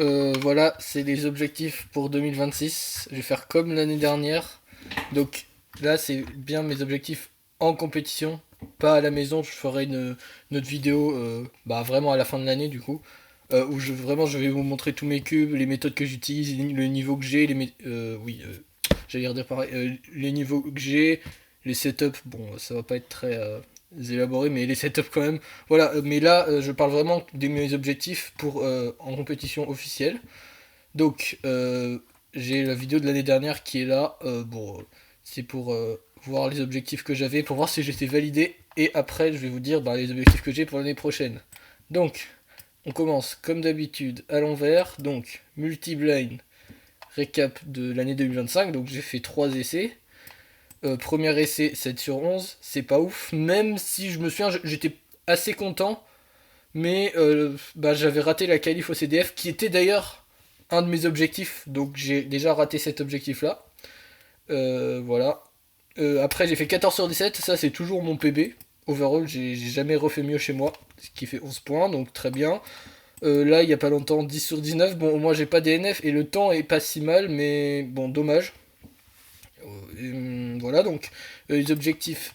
Voilà, c'est les objectifs pour 2026. Je vais faire comme l'année dernière. Donc là, c'est bien mes objectifs en compétition, pas à la maison. Je ferai une autre vidéo, vraiment à la fin de l'année du coup, où je vais vous montrer tous mes cubes, les méthodes que j'utilise, le niveau que j'ai, j'allais redire pareil, les niveaux que j'ai, les setups. Bon, ça va pas être très élaboré, mais les setups quand même. Voilà, mais là, je parle vraiment de mes objectifs pour en compétition officielle. Donc, j'ai la vidéo de l'année dernière qui est là. C'est pour voir les objectifs que j'avais, pour voir si j'étais validé. Et après, je vais vous dire les objectifs que j'ai pour l'année prochaine. Donc, on commence comme d'habitude à l'envers. Donc, multi-blind, récap de l'année 2025. Donc, j'ai fait 3 essais. Premier essai 7/11, c'est pas ouf. Même si je me souviens, j'étais assez content. Mais j'avais raté la qualif au CDF, qui était d'ailleurs un de mes objectifs. Donc j'ai déjà raté cet objectif-là. Voilà. Après, j'ai fait 14/17. Ça, c'est toujours mon PB. Overall, j'ai jamais refait mieux chez moi. Ce qui fait 11 points, donc très bien. Là, il n'y a pas longtemps, 10/19. Bon, moi, j'ai pas DNF et le temps est pas si mal, mais bon, dommage. Voilà, donc les objectifs.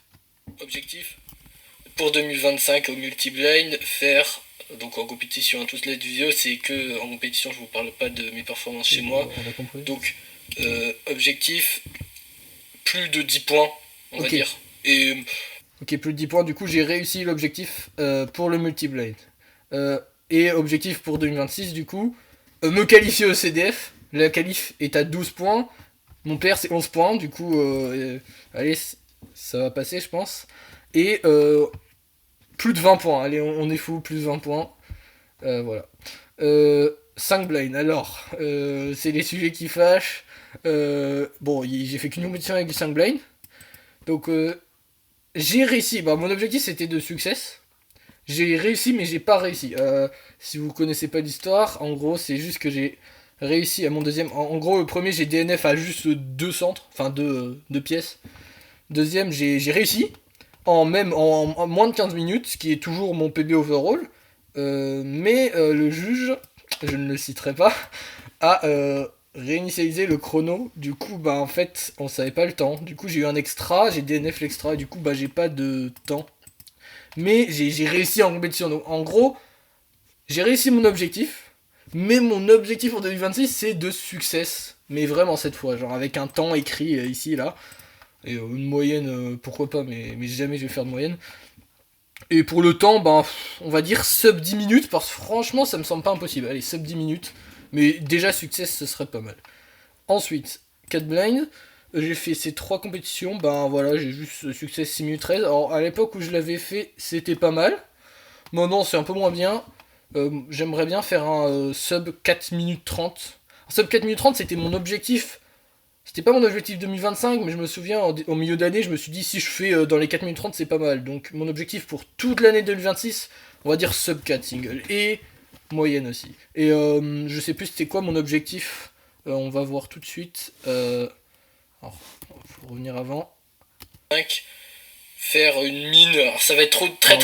Objectifs pour 2025 au multi-blind, faire donc en compétition, hein, toute la vidéo c'est que en compétition, je vous parle pas de mes performances chez moi. On a compris. Donc objectif plus de 10 points, on va dire. Et ok, plus de 10 points, du coup j'ai réussi l'objectif pour le multi-blind. Et objectif pour 2026 du coup, me qualifier au CDF. La qualif est à 12 points. Mon père c'est 11 points, du coup allez, ça va passer je pense. Et plus de 20 points, allez, on est fou, plus de 20 points. Voilà. 5 blind, alors, c'est les sujets qui fâchent. J'ai fait qu'une compétition avec du 5 blind. Donc, j'ai réussi. Mon objectif c'était de succès. J'ai réussi, mais j'ai pas réussi. Si vous connaissez pas l'histoire, en gros, c'est juste que j'ai réussi à mon deuxième. En gros, le premier, j'ai DNF à juste 2 centres, enfin 2 pièces. Deuxième, j'ai réussi en moins de 15 minutes, ce qui est toujours mon PB overall. Mais le juge, je ne le citerai pas, a réinitialisé le chrono. Du coup, en fait, on savait pas le temps. Du coup, j'ai eu un extra, j'ai DNF l'extra, et du coup, j'ai pas de temps. Mais j'ai réussi en compétition. Donc, en gros, j'ai réussi mon objectif. Mais mon objectif en 2026, c'est de succès. Mais vraiment cette fois, genre avec un temps écrit ici, là. Et une moyenne, pourquoi pas, mais jamais je vais faire de moyenne. Et pour le temps, on va dire sub 10 minutes, parce que franchement, ça me semble pas impossible. Allez, sub 10 minutes. Mais déjà, succès, ce serait pas mal. Ensuite, 4 blind. J'ai fait ces 3 compétitions. Voilà, j'ai juste succès 6 minutes 13. Alors, à l'époque où je l'avais fait, c'était pas mal. Maintenant, c'est un peu moins bien. J'aimerais bien faire un sub 4 minutes 30. Un sub 4 minutes 30, c'était mon objectif. C'était pas mon objectif 2025, mais je me souviens, au milieu d'année, je me suis dit, si je fais dans les 4 minutes 30, c'est pas mal. Donc, mon objectif pour toute l'année 2026, on va dire sub 4 single. Et moyenne aussi. Et je sais plus c'était quoi mon objectif. On va voir tout de suite. Alors, faut revenir avant. 5. Faire une mine. Alors, ça va être très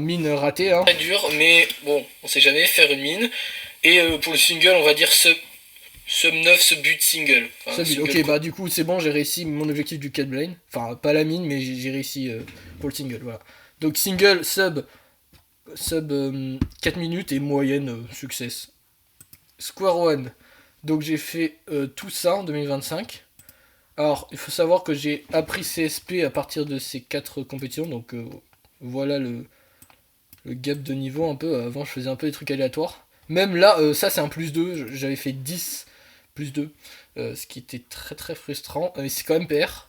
mine ratée, hein. Très dur, mais bon, on sait jamais. Faire une mine. Et pour le single, on va dire sub 9, sub but single. Enfin, sub but, ok, du coup, c'est bon, j'ai réussi mon objectif du 4 blind. Enfin, pas la mine, mais j'ai réussi pour le single, voilà. Donc, single, sub 4 minutes et moyenne success. Square one. Donc, j'ai fait tout ça en 2025. Alors, il faut savoir que j'ai appris CSP à partir de ces 4 compétitions. Donc, voilà le gap de niveau un peu. Avant, je faisais un peu des trucs aléatoires. Même là, ça c'est un plus 2. J'avais fait 10 plus 2. Ce qui était très très frustrant. Mais c'est quand même PR.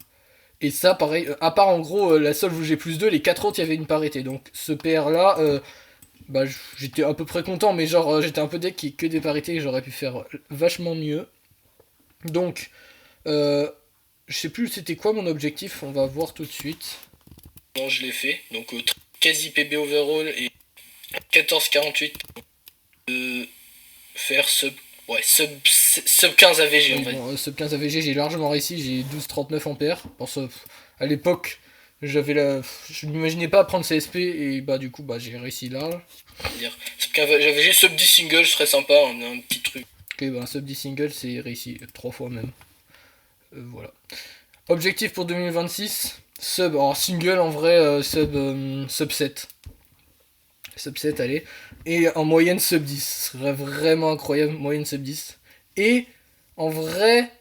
Et ça, pareil, à part en gros la seule où j'ai plus 2, les 4 autres, il y avait une parité. Donc ce PR là, j'étais à peu près content. Mais genre, j'étais un peu deck qu'il y ait que des parités et j'aurais pu faire vachement mieux. Donc, je sais plus c'était quoi mon objectif. On va voir tout de suite. Bon, je l'ai fait. Donc, quasi PB overall et 14,48 faire sub 15 AVG, oui, en fait. Sub 15 AVG, j'ai largement réussi, j'ai 12,39 ampères. À l'époque, je m'imaginais pas prendre CSP et du coup j'ai réussi là. Sub 15 AVG, sub 10 single serait sympa, un petit truc. Ok, bah, sub 10 single, c'est réussi 3 fois même. Voilà. Objectif pour 2026, sub, alors single en vrai, sub 7. Sub 7, allez. Et en moyenne sub 10. Ce serait vraiment incroyable, moyenne sub 10. Et en vrai,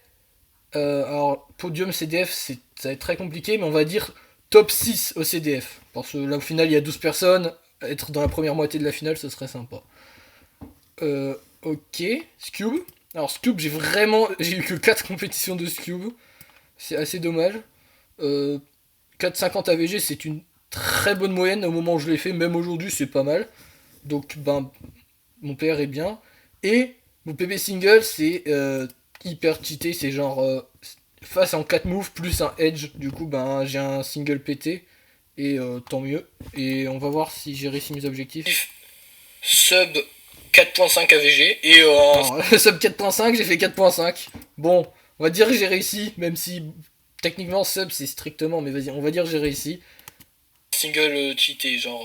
alors podium CDF, ça va être très compliqué, mais on va dire top 6 au CDF. Parce que là au final il y a 12 personnes, être dans la première moitié de la finale ce serait sympa. Ok, Scube. Alors Scube, j'ai eu que 4 compétitions de Scube. C'est assez dommage. 4,50 AVG, c'est une très bonne moyenne au moment où je l'ai fait, même aujourd'hui c'est pas mal. Donc ben mon PR est bien. Et mon PB single c'est hyper cheaté, c'est genre face en 4 moves plus un edge. Du coup ben j'ai un single pété et tant mieux. Et on va voir si j'ai réussi mes objectifs. Sub 4.5 AVG et alors, sub 4.5 j'ai fait 4.5. Bon, on va dire que j'ai réussi, même si techniquement sub c'est strictement, mais vas-y, on va dire que j'ai réussi. Single cheaté, genre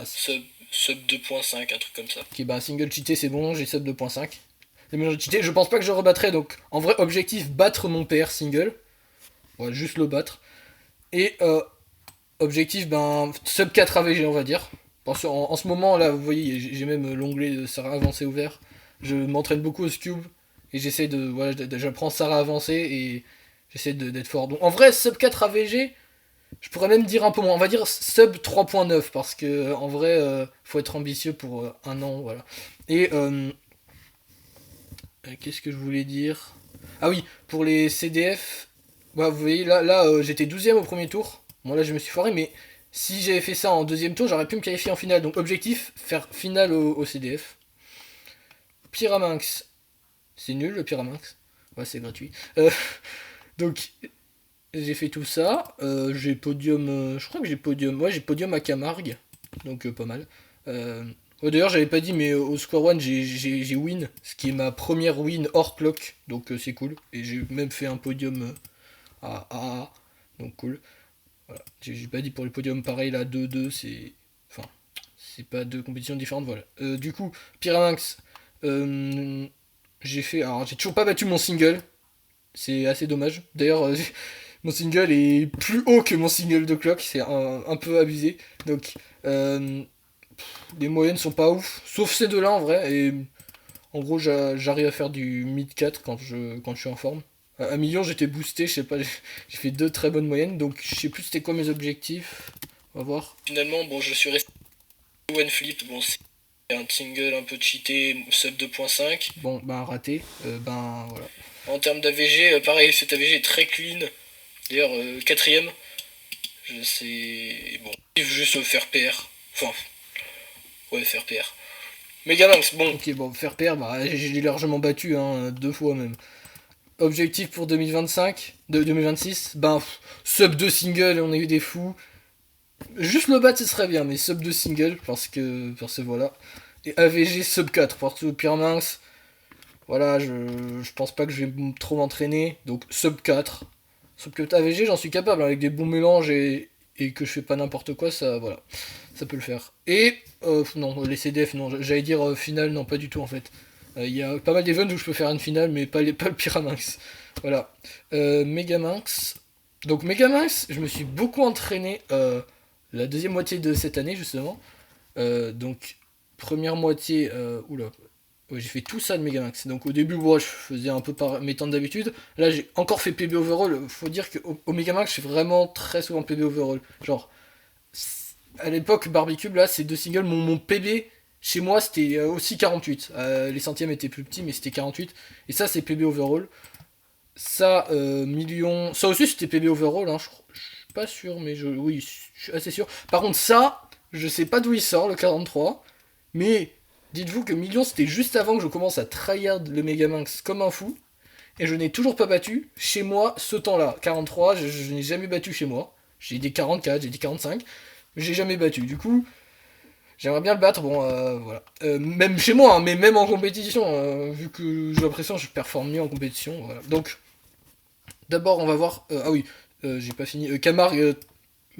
sub 2.5, un truc comme ça. Ok, bah single cheaté c'est bon, j'ai sub 2.5. Les mélanges cheaté, je pense pas que je rebattrai, donc en vrai objectif battre mon PR single. Ouais, juste le battre. Et objectif ben sub 4 AVG on va dire. Parce qu'en ce moment là vous voyez j'ai même l'onglet de Sarah avancé ouvert. Je m'entraîne beaucoup au Scube et j'essaie de voilà j'apprends Sarah avancé et j'essaie d'être fort. Donc en vrai sub 4 AVG je pourrais même dire un peu moins. On va dire sub 3.9 parce que en vrai faut être ambitieux pour un an voilà. Et qu'est-ce que je voulais dire? Ah oui, pour les CDF, bah, vous voyez là j'étais 12ème au premier tour. Bon là je me suis foiré mais si j'avais fait ça en deuxième tour, j'aurais pu me qualifier en finale. Donc objectif, faire finale au CDF. Pyraminx, c'est nul le Pyraminx. Ouais c'est gratuit. Donc j'ai fait tout ça. J'ai podium, je crois que j'ai podium. Ouais j'ai podium à Camargue, donc pas mal. D'ailleurs j'avais pas dit mais au Square One j'ai win, ce qui est ma première win hors clock, donc c'est cool. Et j'ai même fait un podium à AA, donc cool. Voilà. J'ai pas dit pour le podium pareil là 2-2 c'est. Enfin, c'est pas deux compétitions différentes, voilà. Du coup, Pyraminx, j'ai fait. Alors j'ai toujours pas battu mon single. C'est assez dommage. D'ailleurs, mon single est plus haut que mon single de clock, c'est un peu abusé. Donc les moyennes sont pas ouf, sauf ces deux-là en vrai. Et en gros, j'arrive à faire du mid 4 quand je suis en forme. À million, j'étais boosté, je sais pas, j'ai fait deux très bonnes moyennes, donc je sais plus c'était quoi mes objectifs. On va voir. Finalement, bon, je suis resté one flip, bon, c'est un single un peu cheaté, sub 2.5. Bon, ben raté, ben voilà. En termes d'AVG, pareil, cet AVG est très clean. D'ailleurs, quatrième, je sais. Bon, juste faire PR. Enfin, ouais, faire PR. Megamanx, bon. Ok, bon, faire PR, bah, j'ai largement battu, hein, deux fois même. Objectif pour 2025, 2026, ben sub 2 single, on a eu des fous. Juste le battre ce serait bien, mais sub 2 single parce que voilà. Et AVG sub 4 parce que pire mince. Voilà, je pense pas que je vais trop m'entraîner, donc sub 4. Sub 4 AVG, j'en suis capable avec des bons mélanges et que je fais pas n'importe quoi, ça voilà, ça peut le faire. Et non, les CDF non, j'allais dire finale, non pas du tout en fait. Il y a pas mal d'events où je peux faire une finale, mais pas le Pyraminx. Voilà. Megaminx. Donc Megaminx, je me suis beaucoup entraîné la deuxième moitié de cette année, justement. Donc, première moitié... oula. Ouais, j'ai fait tout ça de Megaminx. Donc au début, moi, je faisais un peu par mes temps d'habitude. Là, j'ai encore fait PB overall. Faut dire qu'au Megaminx, je fais vraiment très souvent PB overall. Genre, à l'époque, Barbicube, là, ces deux singles, mon PB chez moi, c'était aussi 48. Les centièmes étaient plus petits, mais c'était 48. Et ça, c'est PB overall. Ça, million. Ça aussi, c'était PB overall. Hein. Je suis pas sûr, mais oui, je suis assez sûr. Par contre, ça, je sais pas d'où il sort, le 43. Mais dites-vous que million, c'était juste avant que je commence à tryhard le Megaminx comme un fou. Et je n'ai toujours pas battu chez moi ce temps-là. 43, je n'ai jamais battu chez moi. J'ai des 44, j'ai des 45. Mais j'ai jamais battu. Du coup, j'aimerais bien le battre, bon, voilà. Même chez moi, hein, mais même en compétition, vu que j'ai l'impression que je performe mieux en compétition, voilà. Donc, d'abord, on va voir. Ah oui, j'ai pas fini. Camargue,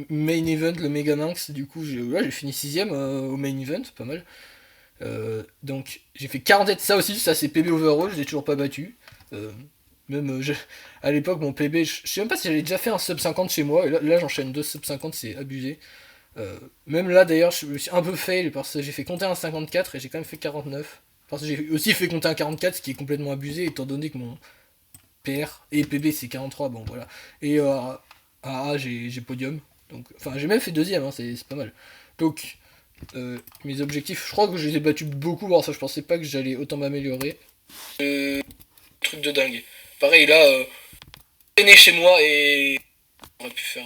main event, le Megaminx, du coup, j'ai fini 6ème au main event, pas mal. Donc j'ai fait 47, ça aussi, ça c'est PB overall, je l'ai toujours pas battu. Euh, Même à l'époque, mon PB, je sais même pas si j'avais déjà fait un sub 50 chez moi, et là, j'enchaîne 2 sub 50, c'est abusé. Même là d'ailleurs, je me suis un peu fail parce que j'ai fait compter un 54 et j'ai quand même fait 49. Parce que j'ai aussi fait compter un 44, ce qui est complètement abusé étant donné que mon PR et PB c'est 43, bon voilà. Et j'ai podium. Donc, enfin, j'ai même fait deuxième, hein, c'est pas mal. Donc, mes objectifs, je crois que je les ai battus beaucoup, bon ça je pensais pas que j'allais autant m'améliorer. Truc de dingue. Pareil, là, traîner chez moi et on aurait pu faire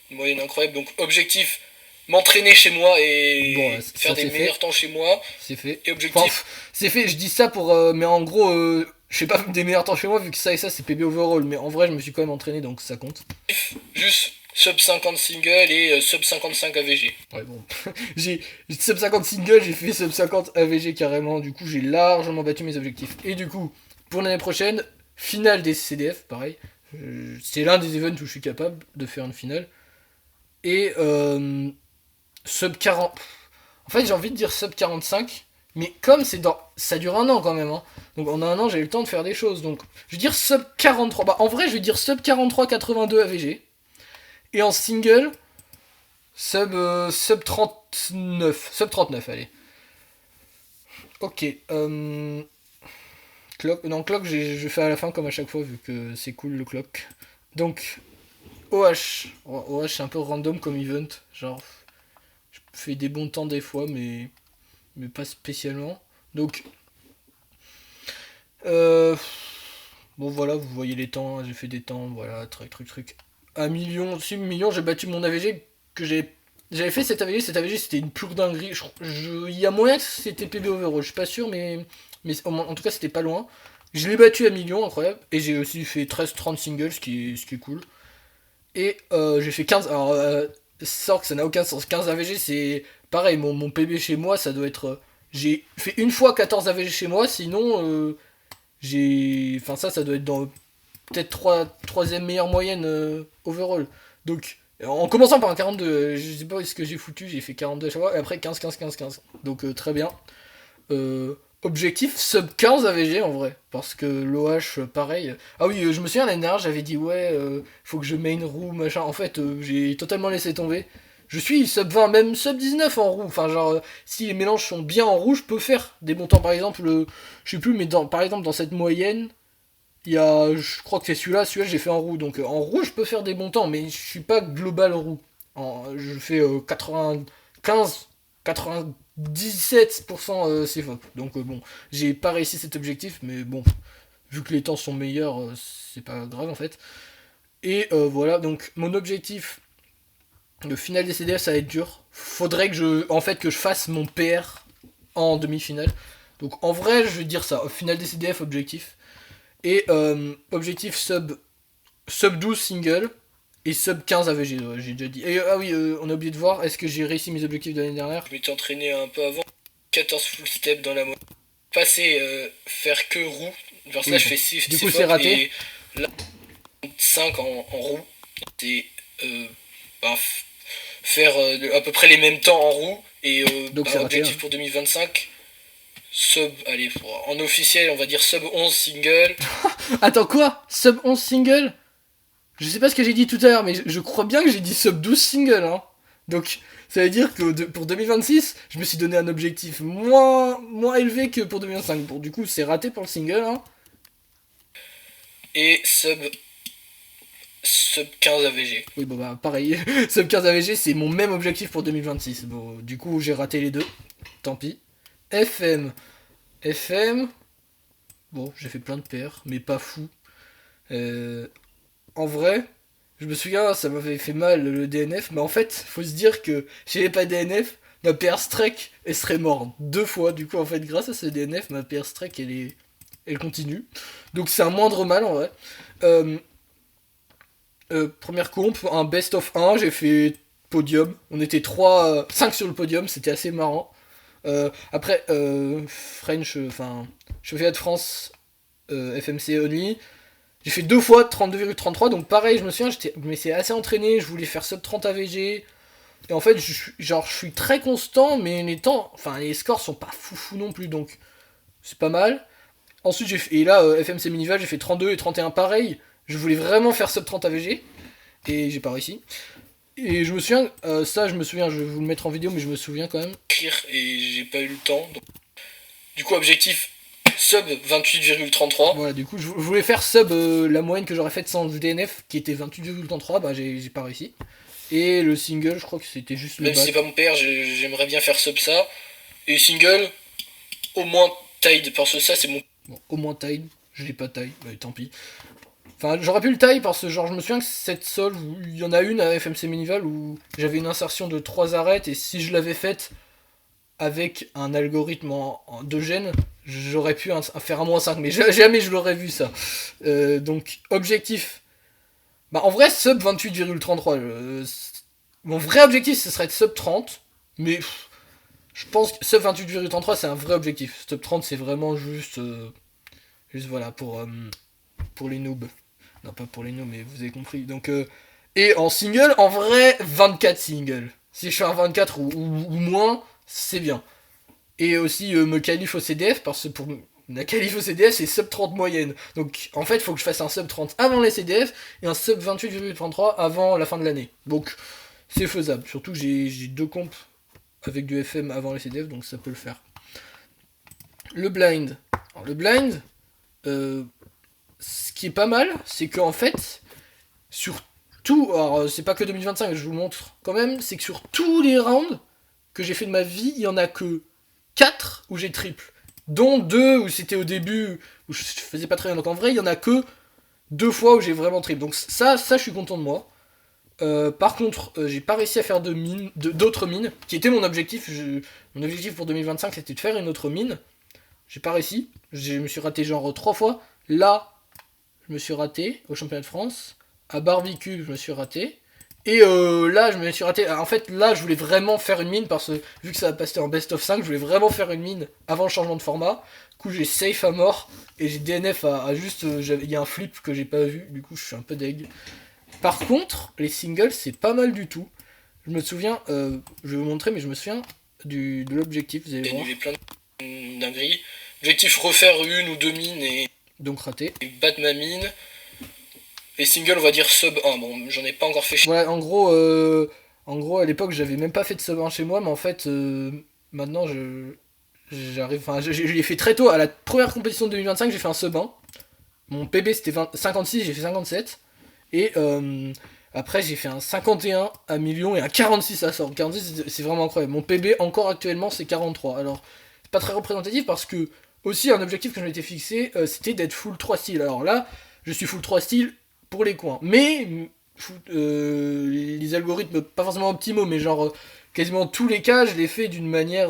une moyenne incroyable. Donc, objectif, m'entraîner chez moi Bon, et ça faire des c'est fait. meilleurs temps chez moi. C'est fait. Et Enfin, objectif, c'est fait, je dis ça pour. Mais en gros, je fais pas des meilleurs temps chez moi vu que ça et ça c'est PB overall. Mais en vrai, je me suis quand même entraîné donc ça compte. juste sub 50 single et sub 55 AVG. Ouais, bon. J'ai sub 50 single, j'ai fait sub 50 AVG carrément. Du coup, j'ai largement battu mes objectifs. Et du coup, pour l'année prochaine, finale des CDF, pareil. C'est l'un des events où je suis capable de faire une finale. Et sub 40. En fait, j'ai envie de dire sub 45. Mais comme c'est dans. Ça dure un an quand même. Hein. Donc en un an, j'ai eu le temps de faire des choses. Donc je vais dire sub 43. Bah en vrai, je vais dire sub 43 82 AVG. Et en single, sub 39. Sub 39, allez. Ok. Clock. Non, clock, je fais à la fin comme à chaque fois, vu que c'est cool le clock. Donc, OH. OH, c'est un peu random comme event. Genre, je fais des bons temps des fois, mais pas spécialement. Donc, euh, bon voilà, vous voyez les temps, j'ai fait des temps, voilà, truc. À million, 6 millions, j'ai battu mon AVG que j'avais fait cet AVG c'était une pure dinguerie. Il y a moyen que c'était PB overall, je suis pas sûr, mais en tout cas c'était pas loin. Je l'ai battu à million, incroyable, et j'ai aussi fait 13-30 singles, ce qui est cool. Et j'ai fait 15, alors sort que ça n'a aucun sens, 15 AVG c'est pareil, mon PB chez moi ça doit être... j'ai fait une fois 14 AVG chez moi, sinon enfin ça doit être dans peut-être 3ème meilleure moyenne overall. Donc en commençant par un 42, je sais pas ce que j'ai foutu, j'ai fait 42 à chaque fois, et après 15. Donc très bien. Objectif sub 15 AVG en vrai, parce que l'OH pareil. Ah oui, je me souviens l'année dernière, j'avais dit ouais, faut que je main roue, machin. En fait, j'ai totalement laissé tomber. Je suis sub 20, même sub 19 en roue. Enfin, genre, si les mélanges sont bien en roue, je peux faire des montants. Par exemple, je sais plus, mais par exemple, dans cette moyenne, il y a, je crois que c'est celui-là j'ai fait en roue. Donc en roue, je peux faire des bons temps, mais je suis pas global en roue. Je fais 95, 97% CFOP. Donc bon, j'ai pas réussi cet objectif, mais bon, vu que les temps sont meilleurs, c'est pas grave en fait. Et voilà, donc mon objectif, le final des CDF, ça va être dur. Faudrait que je fasse mon PR en demi-finale. Donc en vrai, je vais dire ça, final des CDF, objectif. Et objectif sub 12 single et sub 15 AVG, j'ai déjà dit. Et ah oui, on a oublié de voir, est-ce que j'ai réussi mes objectifs de l'année dernière? Je m'étais entraîné un peu avant. 14 full step dans la moyenne. Passer, faire que roue. Genre ça, Oui, je bon. fais 6 Du coup, c'est raté. et là, 5 en roue. C'est ben, faire à peu près les mêmes temps en roue. Et Donc, c'est raté. Hein. objectif pour 2025, allez, en officiel, on va dire sub 11 single. Attends, quoi? Sub 11 single? Je sais pas ce que j'ai dit tout à l'heure, mais je crois bien que j'ai dit sub 12 single. Hein. Donc, ça veut dire que pour 2026, je me suis donné un objectif moins élevé que pour 2025. Bon, du coup, c'est raté pour le single. Hein. Et sub 15 AVG. Oui, bon, bah, pareil. Sub 15 AVG, c'est mon même objectif pour 2026. Bon, du coup, j'ai raté les deux. Tant pis. FM. FM. Bon, j'ai fait plein de PR, mais pas fou. En vrai, je me souviens, ça m'avait fait mal le DNF, mais en fait, faut se dire que si j'avais pas DNF, ma PR Strike, elle serait morte 2 fois. Du coup, en fait, grâce à ce DNF, ma PR Strike, elle continue. Donc c'est un moindre mal en vrai. Euh, Première comp, un best of 1, j'ai fait podium. On était 5 sur le podium, c'était assez marrant. Après, French, enfin, championnat de France, FMC Only. J'ai fait 2 fois 32,33, donc pareil, je me souviens, mais c'est assez entraîné, je voulais faire sub 30 AVG. Et en fait, je suis très constant, mais les scores sont pas foufou non plus, donc c'est pas mal. Ensuite, et là, FMC Minival, j'ai fait 32 et 31 pareil. Je voulais vraiment faire sub 30 AVG, et j'ai pas réussi. Et je me souviens, je vais vous le mettre en vidéo, mais je me souviens quand même. Et j'ai pas eu le temps. Donc... Du coup, objectif sub 28,33. Voilà, du coup, je voulais faire sub la moyenne que j'aurais faite sans le DNF, qui était 28,33, bah j'ai pas réussi. Et le single, je crois que c'était juste le Même si c'est pas mon père, j'aimerais bien faire sub ça. Et single, au moins tied, parce que ça c'est mon... Bon, au moins tied, je l'ai pas tied, bah tant pis. Enfin, j'aurais pu le taille parce que genre je me souviens que cette solve, il y en a une à FMC Minival où j'avais une insertion de 3 arêtes et si je l'avais faite avec un algorithme de gène, j'aurais pu faire un -5, mais jamais je l'aurais vu ça. Donc objectif, bah en vrai sub 28,33. Mon vrai objectif ce serait de sub 30, mais je pense que sub 28,33 c'est un vrai objectif. Sub 30 c'est vraiment juste voilà pour les noobs. Non, pas pour les noms, mais vous avez compris. Donc, et en single, en vrai, 24 singles. Si je fais un 24 ou moins, c'est bien. Et aussi, me qualif au CDF, parce que pour la qualif au CDF, c'est sub 30 moyenne. Donc, en fait, il faut que je fasse un sub 30 avant les CDF et un sub 28,33 avant la fin de l'année. Donc, c'est faisable. Surtout que j'ai 2 comptes avec du FM avant les CDF, donc ça peut le faire. Le blind. Alors, le blind, ce qui est pas mal, c'est qu'en fait, sur tout, alors c'est pas que 2025, je vous montre quand même, c'est que sur tous les rounds que j'ai fait de ma vie, il y en a que 4 où j'ai triple. Dont 2 où c'était au début, où je faisais pas très bien. Donc en vrai, il y en a que 2 fois où j'ai vraiment triple. Donc ça je suis content de moi. Par contre, j'ai pas réussi à faire d'autres mines, qui était mon objectif. Mon objectif pour 2025, c'était de faire une autre mine. J'ai pas réussi. Je me suis raté genre 3 fois. Là, je me suis raté au championnat de France. À Barbecue, je me suis raté. Et là, je me suis raté. En fait, là, je voulais vraiment faire une mine parce que vu que ça va passer en best of 5, je voulais vraiment faire une mine avant le changement de format. Du coup, j'ai safe à mort et j'ai DNF à juste. Il y a un flip que j'ai pas vu, du coup, je suis un peu deg. Par contre, les singles, c'est pas mal du tout. Je me souviens, je vais vous montrer, mais je me souviens de l'objectif, vous allez voir. Il y avait plein de dingueries. Objectif refaire une ou 2 mines et. Donc raté. Et battre ma mine. Et single, on va dire sub 1. Bon, j'en ai pas encore fait. Ouais, en gros, à l'époque, j'avais même pas fait de sub 1 chez moi, mais en fait, maintenant, j'arrive. Enfin, je l'ai fait très tôt. À la première compétition de 2025, j'ai fait un sub 1. Mon PB c'était 56, j'ai fait 57. Et après, j'ai fait un 51 à million et un 46 à sort. 46, c'est vraiment incroyable. Mon PB, encore actuellement, c'est 43. Alors, c'est pas très représentatif parce que, aussi, un objectif que je m'étais fixé, c'était d'être full 3 styles. Alors là, je suis full 3 styles pour les coins. Mais, les algorithmes, pas forcément optimaux, mais genre, quasiment tous les cas, je les fais d'une manière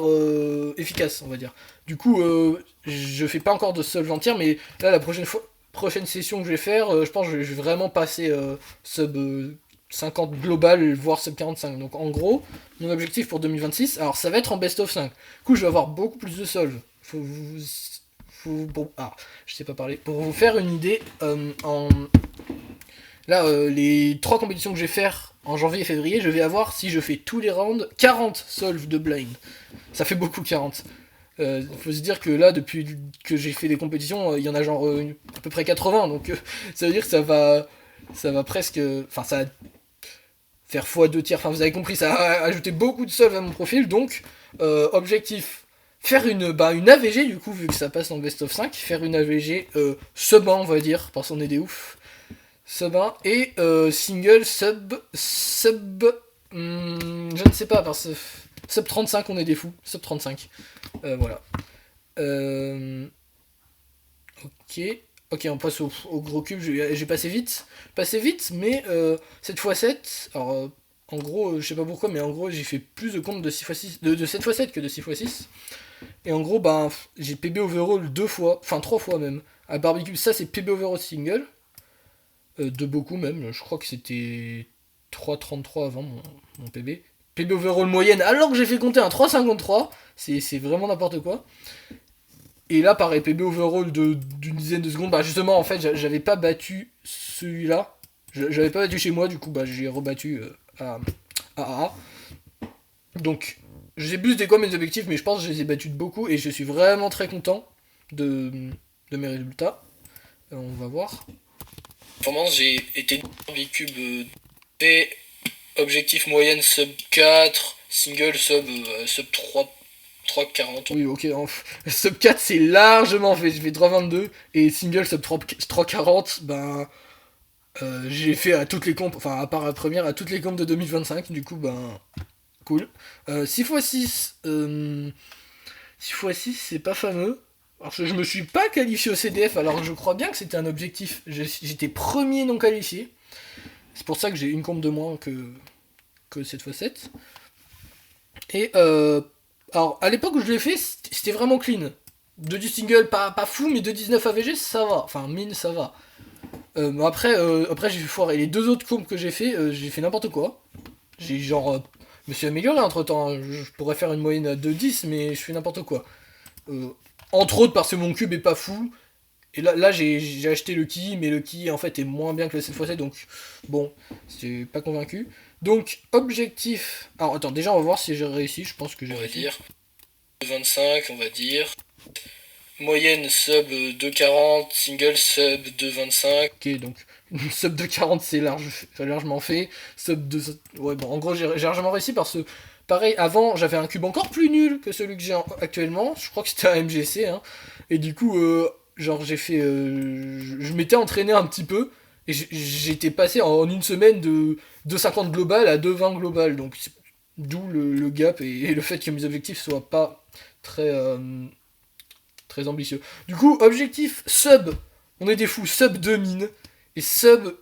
efficace, on va dire. Du coup, je fais pas encore de solve entière, mais là, la prochaine session que je vais faire, je pense que je vais vraiment passer sub 50 global, voire sub 45. Donc en gros, mon objectif pour 2026, alors ça va être en best of 5. Du coup, je vais avoir beaucoup plus de solves. Je sais pas parler. Pour vous faire une idée, là, les 3 compétitions que je vais faire en janvier et février, je vais avoir, si je fais tous les rounds, 40 solves de blind. Ça fait beaucoup 40. Faut se dire que là, depuis que j'ai fait des compétitions, il y en a genre à peu près 80, donc ça veut dire que ça va presque, enfin ça va faire x2 tiers, enfin vous avez compris, ça va ajouter beaucoup de solves à mon profil, donc objectif, faire une AVG du coup, vu que ça passe en best of 5, faire une AVG sub 1 on va dire, parce qu'on est des ouf, sub 1, et single sub, je ne sais pas, parce que sub 35 on est des fous, sub 35. Voilà. Ok, on passe au gros cube. J'ai passé vite. Mais 7x7. Alors, en gros, je sais pas pourquoi, mais en gros, j'ai fait plus de comptes de 6x6, de 7x7 que de 6x6. Et en gros, j'ai PB overall 2 fois, enfin 3 fois même. À Barbecue, ça c'est PB overall single. De beaucoup même. Je crois que c'était 3,33 avant mon PB. PB overall moyenne, alors que j'ai fait compter un 3,53. C'est vraiment n'importe quoi. Et là, pareil, PB overall d'une dizaine de secondes. Justement, en fait, j'avais pas battu celui-là. J'avais pas battu chez moi, du coup, j'ai rebattu à AA. Donc, j'ai boosté quoi mes objectifs, mais je pense que je les ai battus de beaucoup et je suis vraiment très content de mes résultats. On va voir. Performance, j'ai été Bicube et objectif moyenne sub 4, single sub 3,40. Oui, ok. Sub 4, c'est largement fait. Je fais 3,22 et single sub 3,40. Ben, j'ai fait à toutes les comptes, enfin, à part la première, à toutes les comptes de 2025. Du coup, ben, cool. 6x6, 6x6, c'est pas fameux. Alors, je me suis pas qualifié au CDF, alors je crois bien que c'était un objectif. J'étais premier non qualifié. C'est pour ça que j'ai une compte de moins que 7x7. Et alors, à l'époque où je l'ai fait, c'était vraiment clean. 2 du single, pas fou, mais 2,19 AVG, ça va. Enfin, mine, ça va. Après, j'ai fait foirer. Les 2 autres comptes que j'ai fait n'importe quoi. J'ai genre... je me suis amélioré entre temps. Je pourrais faire une moyenne à 2,10, mais je fais n'importe quoi. Entre autres parce que mon cube est pas fou. Et là j'ai acheté le ki, mais le ki en fait est moins bien que le 7x7, donc bon, c'est pas convaincu. Donc, objectif. Alors attends, déjà on va voir si j'ai réussi, je pense que j'ai réussi. 25, on va dire. Moyenne sub 2,40, single sub 2,25. Ok, donc sub 2,40 c'est largement fait. Sub 2. Ouais, bon, en gros j'ai largement réussi parce que, pareil, avant j'avais un cube encore plus nul que celui que j'ai actuellement. Je crois que c'était un MGC, hein. Et du coup, genre j'ai fait. Je m'étais entraîné un petit peu. Et j'étais passé en une semaine de 2,50 global à 2,20 global. Donc, d'où le gap et le fait que mes objectifs soient pas très. Très ambitieux. Du coup, objectif sub, on est des fous, sub 2 mines. Et sub.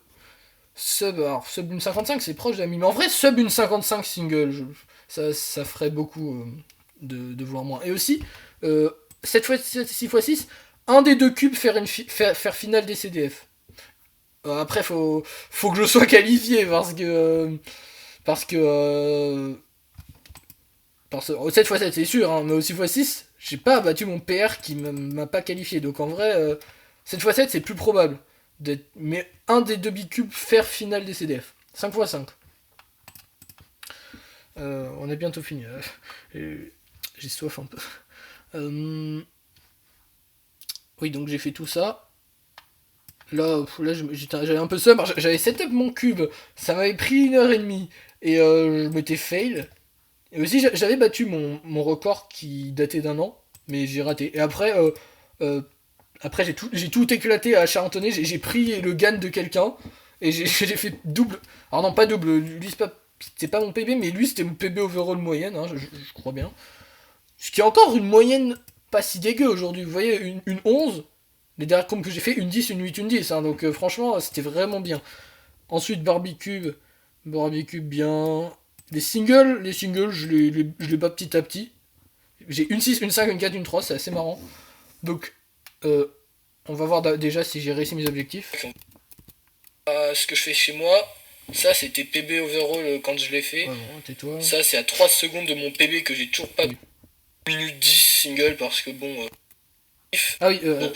Alors, sub une 55, c'est proche de la mine. Mais en vrai, sub une 55 single, ça ferait beaucoup de voir moins. Et aussi, 7x7, 6x6, un des 2 cubes faire finale des CDF. Après, faut que je sois qualifié parce que. Au 7x7 c'est sûr, hein, mais au 6x6, j'ai pas battu mon PR qui m'a pas qualifié. Donc en vrai, 7x7 c'est plus probable. Mais un des 2 bicubes faire finale des CDF. 5x5. On est bientôt fini. J'ai soif un peu. Oui, donc j'ai fait tout ça. Là j'avais un peu seum. J'avais setup mon cube. Ça m'avait pris 1h30. Et je m'étais fail. Et aussi, j'avais battu mon record qui datait d'1 an, mais j'ai raté. Et après, après j'ai tout éclaté à Charentonnet, j'ai pris le GAN de quelqu'un, et j'ai fait double. Alors non, pas double, lui c'était pas mon PB, mais lui c'était mon PB overall moyenne, hein, je crois bien. Ce qui est encore une moyenne pas si dégueu aujourd'hui. Vous voyez, une 11, les dernières comptes que j'ai fait, une 10, une 8, une 10, hein, donc franchement, c'était vraiment bien. Ensuite, Barbicube bien. Les singles, je les bats petit à petit. J'ai une 6, une 5, une 4, une 3, c'est assez marrant. Donc, on va voir déjà si j'ai réussi mes objectifs. Ce que je fais chez moi, ça c'était PB overall quand je l'ai fait. Ouais, bon, tais-toi. Ça c'est à 3 secondes de mon PB que j'ai toujours pas. Oui. Minute 10 single parce que bon. Ah oui, bon,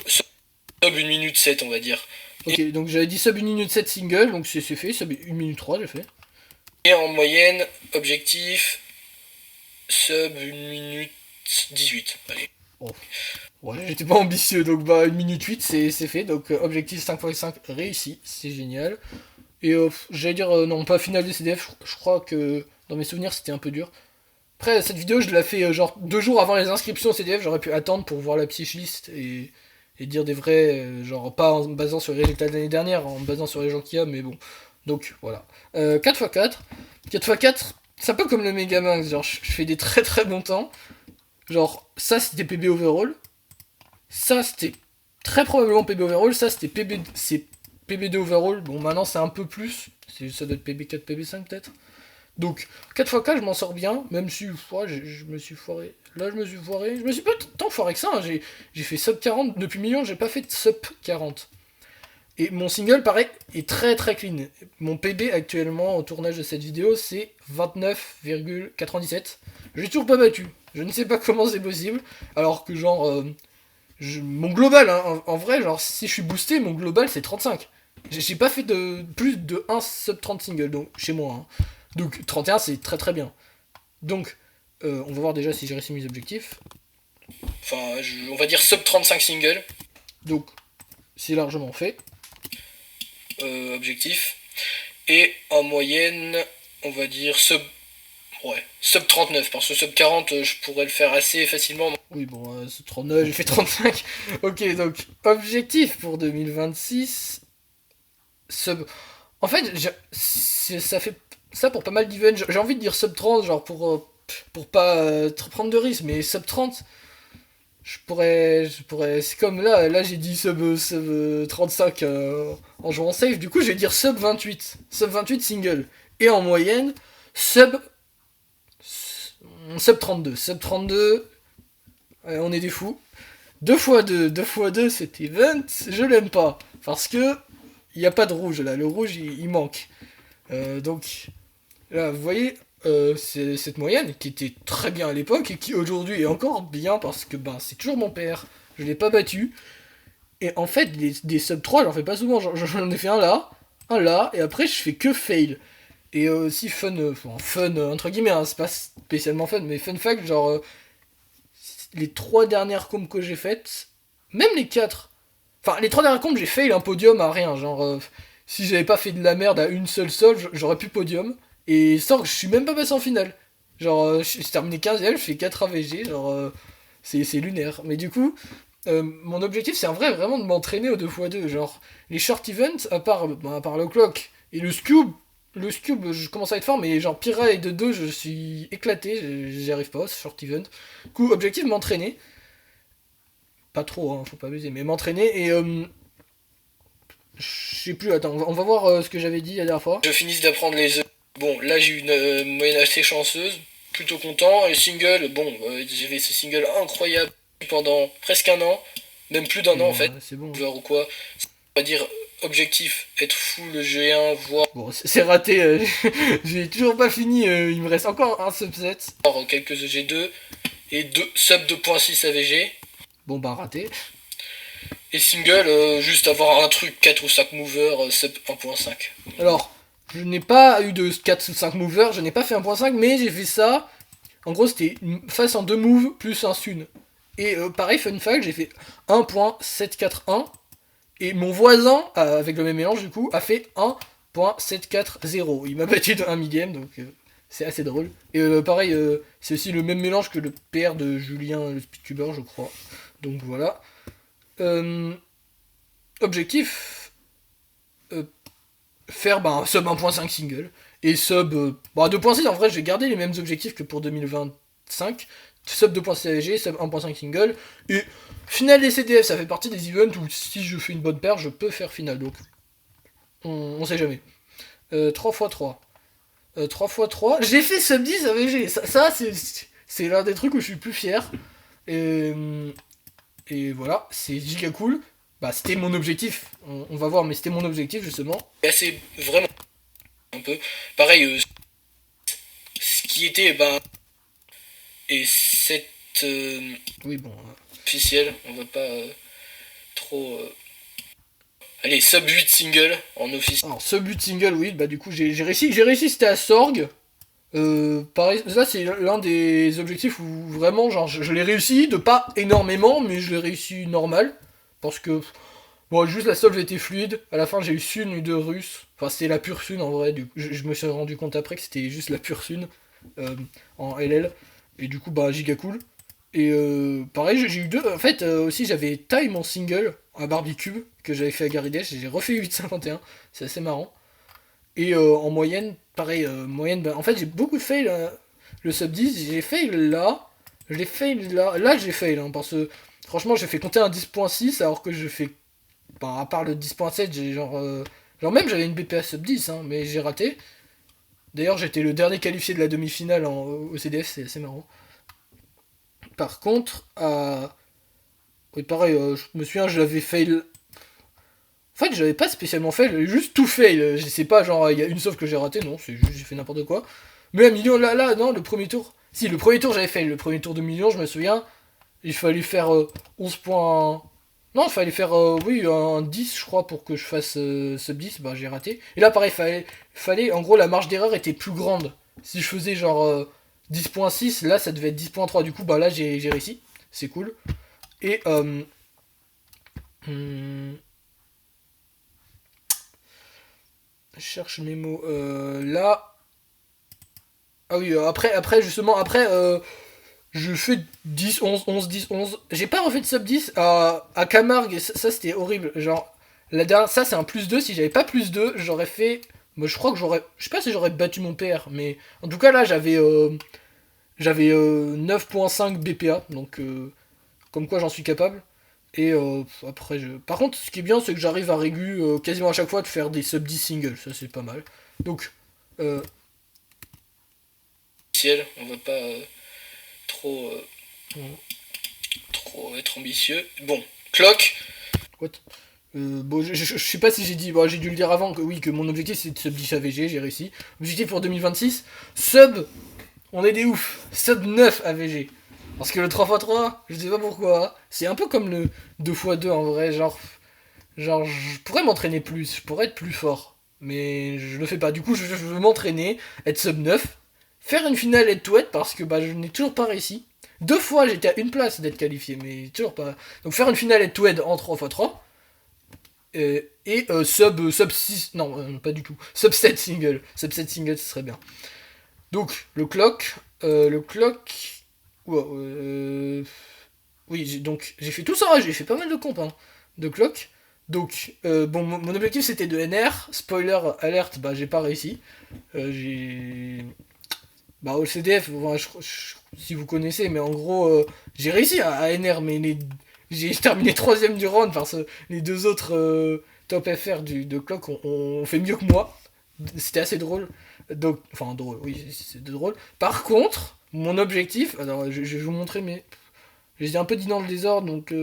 sub 1 minute 7 on va dire. Ok, donc j'avais dit sub 1 minute 7 single, donc c'est fait, sub 1 minute 3 j'ai fait. Et en moyenne, objectif, sub 1 minute 18. Allez. Oh. Ouais, j'étais pas ambitieux, donc bah 1 minute 8 c'est fait, donc objectif 5x5 réussi, c'est génial. Et j'allais dire, non, pas finale de CDF, je crois que dans mes souvenirs c'était un peu dur. Après, cette vidéo je l'ai fait genre 2 jours avant les inscriptions au CDF, j'aurais pu attendre pour voir la psychlist et dire des vrais, genre pas en me basant sur les résultats de l'année dernière, en me basant sur les gens qu'il y a, mais bon. Donc voilà. 4x4. 4x4, c'est un peu comme le Megaminx, genre je fais des très très bons temps. Genre ça c'était PB overall. Ça c'était très probablement PB overall. Ça c'était PB2 overall. Bon maintenant c'est un peu plus. Ça doit être PB4, PB5 peut-être. Donc 4x4 je m'en sors bien. Même si je me suis foiré. Là je me suis foiré. Je me suis pas tant foiré que ça. Hein. J'ai fait sub 40. Depuis millions j'ai pas fait de sub 40. Et mon single, pareil, est très très clean. Mon PB actuellement au tournage de cette vidéo, c'est 29,97. Je l'ai toujours pas battu. Je ne sais pas comment c'est possible. Alors que genre, mon global, hein, en vrai, genre si je suis boosté, mon global c'est 35. J'ai pas fait de plus de 1 sub 30 single donc, chez moi. Hein. Donc 31 c'est très très bien. Donc, on va voir déjà si j'ai réussi mes objectifs. Enfin, on va dire sub 35 singles. Donc, c'est largement fait. Objectif. Et en moyenne, on va dire sub 39, parce que sub 40, je pourrais le faire assez facilement. Oui, bon, c'est 39, j'ai fait 35. Ok, donc, objectif pour 2026. Sub. En fait, ça fait ça pour pas mal d'events. J'ai envie de dire sub 30, genre pour pas prendre de risques, mais sub 30, je pourrais. C'est comme là j'ai dit sub 35 en jouant safe, du coup je vais dire sub 28. Sub 28 single. Et en moyenne, sub 32. Sub 32, on est des fous. 2 x 2 cet event, je l'aime pas. Parce que il n'y a pas de rouge là, le rouge il manque. Donc là, vous voyez, c'est cette moyenne qui était très bien à l'époque et qui aujourd'hui est encore bien parce que ben, c'est toujours mon père, je l'ai pas battu. Et en fait, des sub 3, j'en fais pas souvent, j'en ai fait un là, et après je fais que fail. Et aussi fun, entre guillemets, hein, c'est pas spécialement fun, mais fun fact, genre les 3 dernières combes que j'ai faites, même les 4, enfin les 3 dernières combes j'ai fail un podium à rien, genre si j'avais pas fait de la merde à une seule sol, j'aurais pu podium. Et sans que je suis même pas passé en finale. Genre, j'ai terminé 15ème, je fais 4 AVG, genre, c'est lunaire. Mais du coup, mon objectif, c'est vraiment de m'entraîner au 2x2. Genre, les short events, à part le clock et le scube, je commence à être fort, mais genre, Pira et de 2, je suis éclaté, j'y arrive pas, ce short event. Du coup, objectif, m'entraîner. Pas trop, hein, faut pas abuser, mais m'entraîner et. Je sais plus, attends, on va voir ce que j'avais dit la dernière fois. Je finis d'apprendre les... Bon, là j'ai eu une moyenne assez chanceuse, plutôt content. Et single, bon, j'avais ce single incroyable pendant presque un an, même plus d'un an en fait, C'est bon. ou quoi. On va dire objectif, être full G1, voire Bon, c'est raté, j'ai toujours pas fini, il me reste encore un subset. quelques G2 et sub 2.6 AVG. Bon bah raté. Et single, juste avoir un truc 4 ou 5 movers, sub 1.5. Alors, je n'ai pas eu de 4 ou 5 movers, je n'ai pas fait 1.5, mais j'ai fait ça. En gros, c'était une face en 2 moves plus un sun. Et pareil, fun fact, j'ai fait 1.741. Et mon voisin, avec le même mélange du coup, a fait 1.740. Il m'a battu de 1 millième, donc c'est assez drôle. Et pareil, c'est aussi le même mélange que le père de Julien, le speedtuber, je crois. Donc voilà. Objectif, faire sub 1.5 single. Et sub 2.6, en vrai, je vais garder les mêmes objectifs que pour 2025. Sub 2.6 AG, sub 1.5 single. Et finale des CDF, ça fait partie des events où si je fais une bonne paire, je peux faire finale. Donc, on sait jamais. 3x3. 3x3. J'ai fait sub 10 AVG. Ça c'est l'un des trucs où je suis plus fier. Et voilà, c'est giga cool. Bah, c'était mon objectif. On va voir, mais c'était mon objectif justement. Et assez vraiment un peu. Pareil, ce qui était, et cette Oui, bon. officielle, on va pas trop. Allez, sub 8 single en office. Alors, ce but single, oui, bah du coup, j'ai réussi, c'était à Sorg. Pareil, ça c'est l'un des objectifs où vraiment, genre, je l'ai réussi, de pas énormément, mais je l'ai réussi normal. Parce que, bon, juste la solve était fluide. À la fin, j'ai eu Sun et 2 Russes. Enfin, c'était la pure Sun en vrai. Je me suis rendu compte après que c'était juste la pure Sun en LL. Et du coup, bah, giga cool. Et pareil, j'ai eu deux. En fait, aussi, j'avais time en single à Barbie-Cube que j'avais fait à Garidesh. J'ai refait 8,51. C'est assez marrant. Et en moyenne, pareil, moyenne, en fait, j'ai beaucoup de fail. Le sub 10, j'ai fail là. Je l'ai fail là. Là, j'ai fail. Hein, parce que franchement, j'ai fait compter un 10.6 alors que je fais. À part le 10.7, j'ai genre. Genre, même j'avais une BPA sub 10, hein, mais j'ai raté. D'ailleurs, j'étais le dernier qualifié de la demi-finale au CDF, c'est assez marrant. Par contre, oui, pareil, je me souviens, je l'avais fail. En fait, j'avais pas spécialement fail, j'avais juste tout fail. Je sais pas, genre, il y a une sauve que j'ai raté, non, c'est juste, j'ai fait n'importe quoi. Mais à million, là, non, le premier tour. Si, le premier tour, j'avais fail. Le premier tour de million, je me souviens, il fallait faire 11 points. Non, il fallait faire, oui, un 10, je crois, pour que je fasse sub 10, bah j'ai raté. Et là, pareil, fallait, en gros, la marge d'erreur était plus grande. Si je faisais genre 10.6, là ça devait être 10.3, du coup bah là j'ai réussi, c'est cool. Et je cherche mes mots, là, ah oui, après justement, je fais 10, 11, 11, 10, 11. J'ai pas refait de sub 10 à Camargue, et ça c'était horrible. Genre, la dernière, ça c'est un plus 2. Si j'avais pas plus 2, j'aurais fait. Moi je crois que j'aurais. Je sais pas si j'aurais battu mon PR, mais en tout cas là j'avais 9.5 BPA, donc comme quoi j'en suis capable. Et après, par contre, ce qui est bien, c'est que j'arrive à régu quasiment à chaque fois de faire des sub 10 singles, ça c'est pas mal. Donc, euh, On va pas trop, trop être ambitieux. Bon, clock. what bon, je sais pas si j'ai dit, bon, j'ai dû le dire avant que oui, que mon objectif c'est de sub 10 AVG, j'ai réussi. Objectif pour 2026, sub, on est des ouf, sub 9 AVG. Parce que le 3x3, je sais pas pourquoi, c'est un peu comme le 2x2 en vrai, genre je pourrais m'entraîner plus, je pourrais être plus fort. Mais je le fais pas, du coup je veux m'entraîner, être sub 9, faire une finale head-to-head parce que bah, je n'ai toujours pas réussi. Deux fois j'étais à une place d'être qualifié, mais toujours pas. Donc faire une finale head-to-head en 3x3, et sub 6, non, pas du tout, sub 7 single. Sub 7 single, ce serait bien. Donc, le clock, wow, oui, donc j'ai fait tout ça, j'ai fait pas mal de comp, hein, de clock. Donc, bon, mon objectif c'était de NR, spoiler alerte, bah j'ai pas réussi. J'ai. Bah, au CDF, enfin, si vous connaissez, mais en gros, j'ai réussi à NR, mais j'ai terminé troisième du round parce que les deux autres top FR de Clock ont fait mieux que moi. C'était assez drôle. Donc, enfin, drôle, oui, c'est drôle. Par contre, mon objectif, alors je vais vous montrer, mais j'ai un peu dit dans le désordre, donc.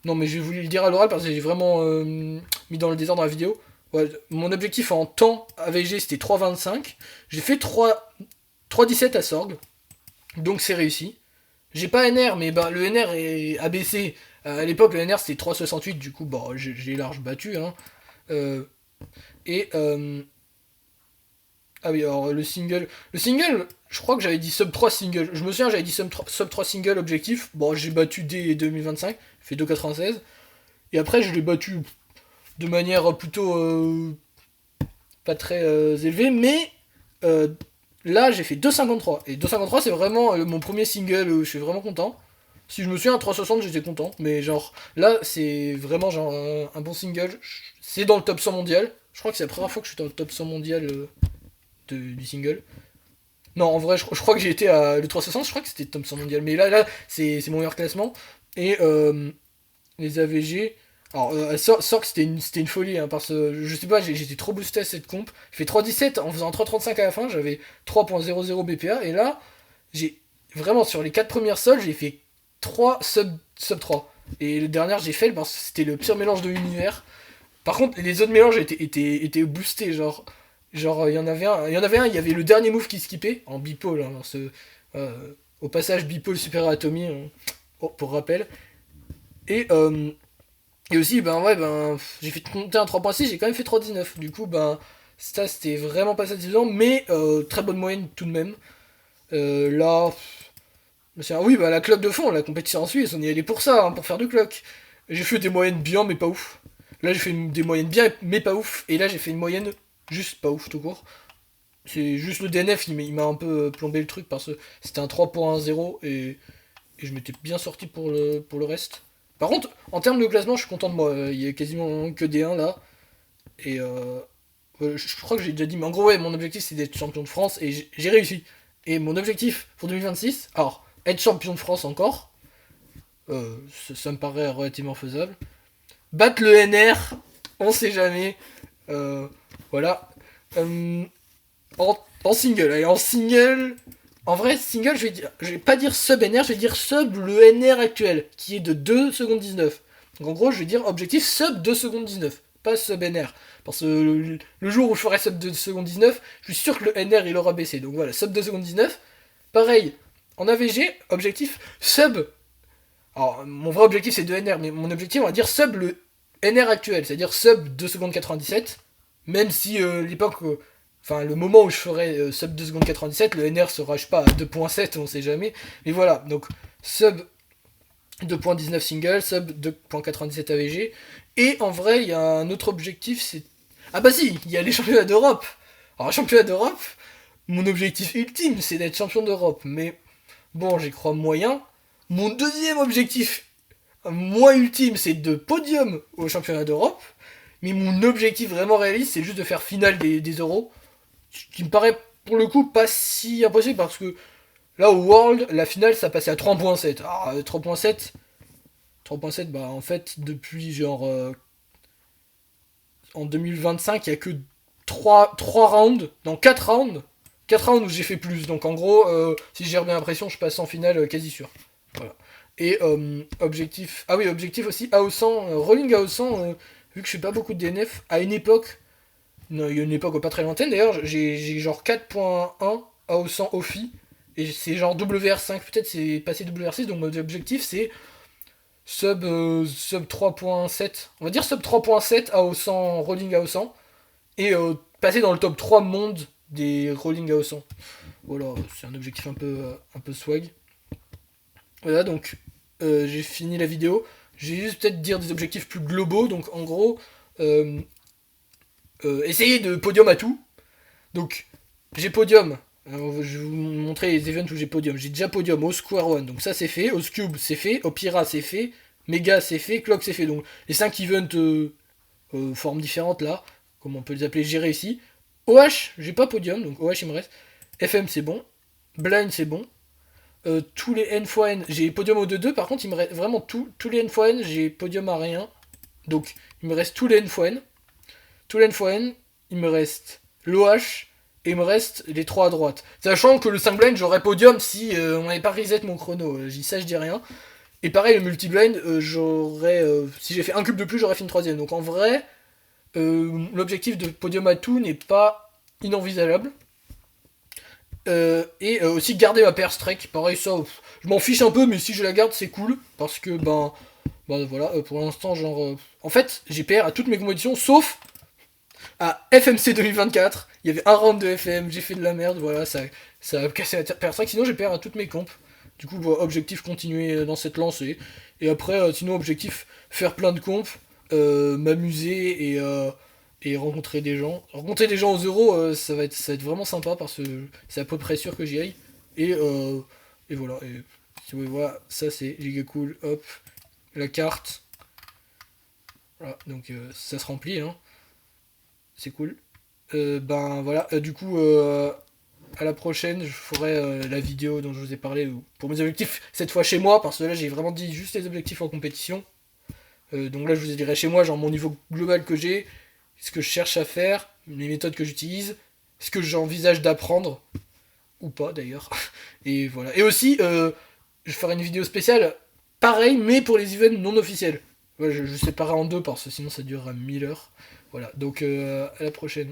Non, mais je vais vous le dire à l'oral parce que j'ai vraiment mis dans le désordre dans la vidéo. Ouais, mon objectif en temps AVG c'était 3,25. J'ai fait 3,17 à Sorg, donc c'est réussi. J'ai pas NR, mais bah, le NR est abaissé. À l'époque, le NR c'était 3,68, du coup, bah, j'ai large battu. Hein. Euh, et. Ah oui, alors le single. Le single, je crois que j'avais dit sub 3 single. Je me souviens, j'avais dit sub 3 single objectif. Bon, j'ai battu dès 2025, fait 2,96. Et après, je l'ai battu de manière plutôt pas très élevée, mais là, j'ai fait 2,53. Et 2,53, c'est vraiment mon premier single, je suis vraiment content. Si je me souviens, à 3,60, j'étais content. Mais genre, là, c'est vraiment genre un bon single. C'est dans le top 100 mondial. Je crois que c'est la première fois que je suis dans le top 100 mondial du single. Non, en vrai, je crois que j'ai été à le 360, je crois que c'était top 100 mondial. Mais là c'est mon meilleur classement. Et les AVG. Alors, Sork, c'était une folie, hein, parce que je sais pas, j'étais trop boosté à cette comp. J'ai fait 3,17 en faisant 3,35 à la fin, j'avais 3,00 BPA, et là, j'ai vraiment sur les 4 premières sols, j'ai fait 3 sub 3. Et le dernier, j'ai fait parce que c'était le pire mélange de l'univers. Par contre, les autres mélanges étaient boostés, genre il y avait le dernier move qui skippait en bipole, hein, au passage bipole super atomy, pour rappel. Et et aussi, ben ouais, ben j'ai fait compter un 3.6, j'ai quand même fait 3.19. Du coup, ben ça c'était vraiment pas satisfaisant, mais très bonne moyenne tout de même. Là, oui, bah la clock de fond, la compétition en Suisse, on y allait pour ça, hein, pour faire du clock. J'ai fait des moyennes bien, mais pas ouf. Là, j'ai fait des moyennes bien, mais pas ouf. Et là, j'ai fait une moyenne juste pas ouf tout court. C'est juste le DNF, il m'a un peu plombé le truc parce que c'était un 3.0 et je m'étais bien sorti pour le reste. Par contre, en termes de classement, je suis content de moi. Il y a quasiment que des 1 là. Et je crois que j'ai déjà dit, mais en gros, ouais, mon objectif c'est d'être champion de France et j'ai réussi. Et mon objectif pour 2026, alors, être champion de France encore, ça me paraît relativement faisable. Battre le NR, on sait jamais. Voilà. Euh, en single, allez, en single. En vrai, single, je vais pas dire sub NR, je vais dire sub le NR actuel, qui est de 2 secondes 19. Donc en gros, je vais dire objectif sub 2 secondes 19, pas sub NR. Parce que le jour où je ferai sub 2 secondes 19, je suis sûr que le NR il aura baissé. Donc voilà, sub 2 secondes 19. Pareil, en AVG, objectif sub. Alors, mon vrai objectif c'est 2 NR, mais mon objectif, on va dire sub le NR actuel, c'est-à-dire sub 2 secondes 97. Même si l'époque Enfin, le moment où je ferai sub 2 secondes 97, le NR sera, je sais pas, à 2.7, on sait jamais. Mais voilà, donc sub 2.19 single, sub 2.97 AVG. Et en vrai, il y a un autre objectif, c'est... Ah bah si, il y a les championnats d'Europe. Alors, championnat d'Europe, mon objectif ultime, c'est d'être champion d'Europe. Mais bon, j'y crois moyen. Mon deuxième objectif, moins ultime, c'est de podium au championnat d'Europe. Mais mon objectif vraiment réaliste, c'est juste de faire finale des euros. Ce qui me paraît, pour le coup, pas si impossible, parce que là, au World, la finale, ça passait à 3.7. Ah, 3.7, bah en fait, depuis genre... en 2025, il y a que 3 rounds, non 4 rounds. 4 rounds où j'ai fait plus. Donc en gros, si je gère bien l'impression, je passe en finale quasi sûr. Voilà. Et objectif... Ah oui, objectif aussi, AO100, rolling AO100, vu que je fais pas beaucoup de DNF, à une époque... Non, il y a une époque pas très lointaine d'ailleurs, j'ai genre 4.1 AO100 OFI, et c'est genre WR5, peut-être c'est passé WR6, donc mon objectif c'est sub 3.7, on va dire sub 3.7 AO100, rolling AO100, et passer dans le top 3 monde des rolling AO100. Voilà, c'est un objectif un peu swag. Voilà, donc j'ai fini la vidéo. Je vais juste peut-être dire des objectifs plus globaux, donc en gros, essayer de podium à tout. Donc, j'ai podium. Alors, je vais vous montrer les events où j'ai podium. J'ai déjà podium au Square One, donc ça c'est fait. Au Cube c'est fait. Au Pira c'est fait. Mega c'est fait. Clock c'est fait. Donc les 5 events formes différentes là, comme on peut les appeler, j'ai réussi. OH, j'ai pas podium, donc OH il me reste. FM c'est bon. Blind c'est bon. Tous les N x N, j'ai podium au 2-2, par contre il me reste vraiment tous les N x N, j'ai podium à rien. Donc il me reste tous les N x N. Tous les N x N, il me reste l'OH, et il me reste les 3 à droite. Sachant que le 5 blind, j'aurais podium si on n'avait pas reset mon chrono. Ça, je dis rien. Et pareil, le multi-blind, j'aurais. Si j'ai fait un cube de plus, j'aurais fait une 3ème. Donc en vrai, l'objectif de podium à tout n'est pas inenvisageable. Et aussi garder ma paire strike. Pareil, ça, je m'en fiche un peu, mais si je la garde, c'est cool. Parce que, ben voilà, pour l'instant, genre. En fait, j'ai paire à toutes mes compétitions, sauf à FMC 2024, il y avait un round de FM, j'ai fait de la merde, voilà, ça a cassé la paire strike, sinon j'ai perdu à toutes mes compes. Du coup, voilà, objectif continuer dans cette lancée. Et après, sinon, objectif faire plein de compes, m'amuser et rencontrer des gens. Rencontrer des gens aux euros, ça va être vraiment sympa parce que c'est à peu près sûr que j'y aille. Et voilà, et si vous voulez voir, ça c'est giga cool, hop, la carte. Voilà, donc ça se remplit, hein. C'est cool. Ben voilà, du coup, à la prochaine, je ferai la vidéo dont je vous ai parlé pour mes objectifs, cette fois chez moi, parce que là j'ai vraiment dit juste les objectifs en compétition. Donc là je vous dirai chez moi, genre mon niveau global que j'ai, ce que je cherche à faire, les méthodes que j'utilise, ce que j'envisage d'apprendre, ou pas d'ailleurs. Et voilà. Et aussi, je ferai une vidéo spéciale, pareil, mais pour les events non officiels. Ouais, je séparerai en deux parce que sinon ça durera 1000 heures. Voilà, donc à la prochaine.